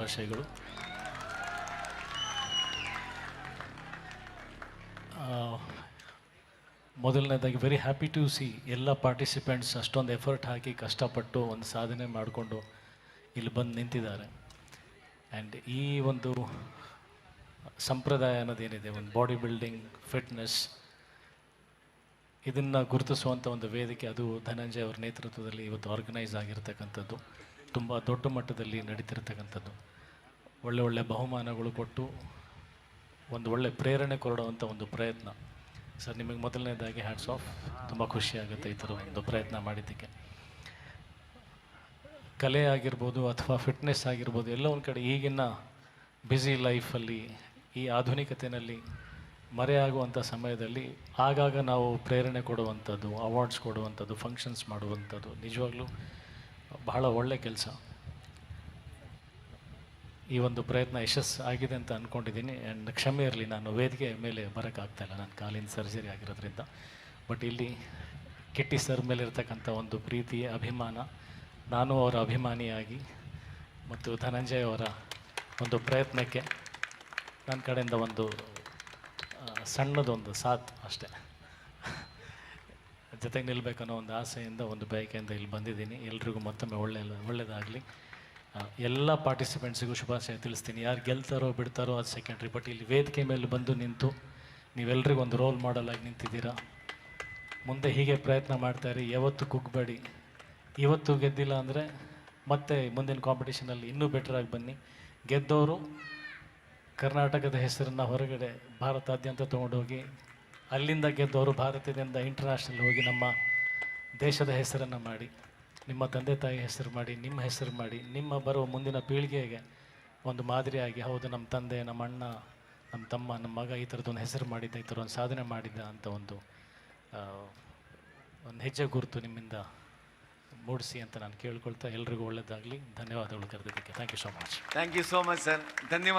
ಶುಭಾಶಯಗಳು. ಮೊದಲನೇದಾಗಿ very happy to C ಎಲ್ಲ ಪಾರ್ಟಿಸಿಪೆಂಟ್ಸ್ ಅಷ್ಟೊಂದು ಎಫರ್ಟ್ ಹಾಕಿ ಕಷ್ಟಪಟ್ಟು ಒಂದು ಸಾಧನೆ ಮಾಡಿಕೊಂಡು ಇಲ್ಲಿ ಬಂದು ನಿಂತಿದ್ದಾರೆ. ಆ್ಯಂಡ್ ಈ ಒಂದು ಸಂಪ್ರದಾಯ ಅನ್ನೋದೇನಿದೆ, ಒಂದು ಬಾಡಿ ಬಿಲ್ಡಿಂಗ್, ಫಿಟ್ನೆಸ್, ಇದನ್ನು ಗುರುತಿಸುವಂಥ ಒಂದು ವೇದಿಕೆ, ಅದು ಧನಂಜಯ್ ಅವರ ನೇತೃತ್ವದಲ್ಲಿ ಇವತ್ತು ಆರ್ಗನೈಸ್ ಆಗಿರ್ತಕ್ಕಂಥದ್ದು. ತುಂಬ ದೊಡ್ಡ ಮಟ್ಟದಲ್ಲಿ ನಡೀತಿರ್ತಕ್ಕಂಥದ್ದು. ಒಳ್ಳೆ ಬಹುಮಾನಗಳು ಕೊಟ್ಟು ಒಂದು ಒಳ್ಳೆ ಪ್ರೇರಣೆ ಕೊಡುವಂಥ ಒಂದು ಪ್ರಯತ್ನ. ಸರ್, ನಿಮಗೆ ಮೊದಲನೇದಾಗಿ ಹ್ಯಾಟ್ಸ್ ಆಫ್. ತುಂಬ ಖುಷಿಯಾಗುತ್ತೆ ಈ ಥರ ಒಂದು ಪ್ರಯತ್ನ ಮಾಡಿದ್ದಕ್ಕೆ. ಕಲೆ ಆಗಿರ್ಬೋದು ಅಥವಾ ಫಿಟ್ನೆಸ್ ಆಗಿರ್ಬೋದು, ಎಲ್ಲ ಒಂದು ಕಡೆ ಈಗಿನ ಬ್ಯುಸಿ ಲೈಫಲ್ಲಿ, ಈ ಆಧುನಿಕತೆಯಲ್ಲಿ ಮರೆಯಾಗುವಂಥ ಸಮಯದಲ್ಲಿ ಆಗಾಗ ನಾವು ಪ್ರೇರಣೆ ಕೊಡುವಂಥದ್ದು, ಅವಾರ್ಡ್ಸ್ ಕೊಡುವಂಥದ್ದು, ಫಂಕ್ಷನ್ಸ್ ಮಾಡುವಂಥದ್ದು ನಿಜವಾಗ್ಲೂ ಬಹಳ ಒಳ್ಳೆ ಕೆಲಸ. ಈ ಒಂದು ಪ್ರಯತ್ನ ಯಶಸ್ಸು ಆಗಿದೆ ಅಂತ ಅಂದ್ಕೊಂಡಿದ್ದೀನಿ. ಆ್ಯಂಡ್ ಕ್ಷಮೆ ಇರಲಿ, ನಾನು ವೇದಿಕೆ ಮೇಲೆ ಬರೋಕ್ಕಾಗ್ತಾಯಿಲ್ಲ, ನನ್ನ ಕಾಲಿನ ಸರ್ಜರಿ ಆಗಿರೋದ್ರಿಂದ. ಬಟ್ ಇಲ್ಲಿ ಕಿಟ್ಟಿ ಸರ್ ಮೇಲೆ ಇರ್ತಕ್ಕಂಥ ಒಂದು ಪ್ರೀತಿ, ಅಭಿಮಾನ, ನಾನು ಅವರ ಅಭಿಮಾನಿಯಾಗಿ ಮತ್ತು ಧನಂಜಯ್ ಅವರ ಒಂದು ಪ್ರಯತ್ನಕ್ಕೆ ನನ್ನ ಕಡೆಯಿಂದ ಒಂದು ಸಣ್ಣದೊಂದು ಸಾಥ್ ಅಷ್ಟೇ, ಜೊತೆಗೆ ನಿಲ್ಲಬೇಕನ್ನೋ ಒಂದು ಆಸೆಯಿಂದ, ಒಂದು ಬಯಕೆಯಿಂದ ಇಲ್ಲಿ ಬಂದಿದ್ದೀನಿ. ಎಲ್ರಿಗೂ ಮತ್ತೊಮ್ಮೆ ಒಳ್ಳೆಯದಾಗಲಿ. ಎಲ್ಲ ಪಾರ್ಟಿಸಿಪೆಂಟ್ಸಿಗೂ ಶುಭಾಶಯ ತಿಳಿಸ್ತೀನಿ. ಯಾರು ಗೆಲ್ತಾರೋ ಬಿಡ್ತಾರೋ ಅದು ಸೆಕೆಂಡ್ರಿ. ಬಟ್ ಇಲ್ಲಿ ವೇದಿಕೆ ಮೇಲೆ ಬಂದು ನಿಂತು ನೀವೆಲ್ಲರಿಗೂ ಒಂದು ರೋಲ್ ಮಾಡಲ್ ಆಗಿ ನಿಂತಿದ್ದೀರಾ. ಮುಂದೆ ಹೀಗೆ ಪ್ರಯತ್ನ ಮಾಡ್ತಾಯಿರಿ, ಯಾವತ್ತೂ ಕುಗ್ಬೇಡಿ. ಇವತ್ತು ಗೆದ್ದಿಲ್ಲ ಅಂದರೆ ಮತ್ತೆ ಮುಂದಿನ ಕಾಂಪಿಟೇಷನಲ್ಲಿ ಇನ್ನೂ ಬೆಟರಾಗಿ ಬನ್ನಿ. ಗೆದ್ದವರು ಕರ್ನಾಟಕದ ಹೆಸರನ್ನು ಹೊರಗಡೆ ಭಾರತಾದ್ಯಂತ ತೊಗೊಂಡೋಗಿ, ಅಲ್ಲಿಂದ ಗೆದ್ದವರು ಭಾರತದಿಂದ ಇಂಟರ್ನ್ಯಾಷನಲ್ ಹೋಗಿ ನಮ್ಮ ದೇಶದ ಹೆಸರನ್ನು ಮಾಡಿ, ನಿಮ್ಮ ತಂದೆ ತಾಯಿ ಹೆಸರು ಮಾಡಿ, ನಿಮ್ಮ ಹೆಸರು ಮಾಡಿ, ನಿಮ್ಮ ಬರುವ ಮುಂದಿನ ಪೀಳಿಗೆಗೆ ಒಂದು ಮಾದರಿಯಾಗಿ, ಹೌದು ನಮ್ಮ ತಂದೆ, ನಮ್ಮ ಅಣ್ಣ, ನಮ್ಮ ತಮ್ಮ, ನಮ್ಮ ಮಗ ಈ ಥರದ್ದೊಂದು ಹೆಸರು ಮಾಡಿದ್ದ, ಈ ಥರ ಒಂದು ಸಾಧನೆ ಮಾಡಿದ್ದ ಅಂತ ಒಂದು ಹೆಜ್ಜೆ ಗುರುತು ನಿಮ್ಮಿಂದ ಮೂಡಿಸಿ ಅಂತ ನಾನು ಕೇಳ್ಕೊಳ್ತಾ, ಎಲ್ರಿಗೂ ಒಳ್ಳೆಯದಾಗಲಿ. ಧನ್ಯವಾದಗಳು ಕರೆದಿದ್ದಕ್ಕೆ. Thank you so much. Thank you so much sir. ಧನ್ಯವಾದ.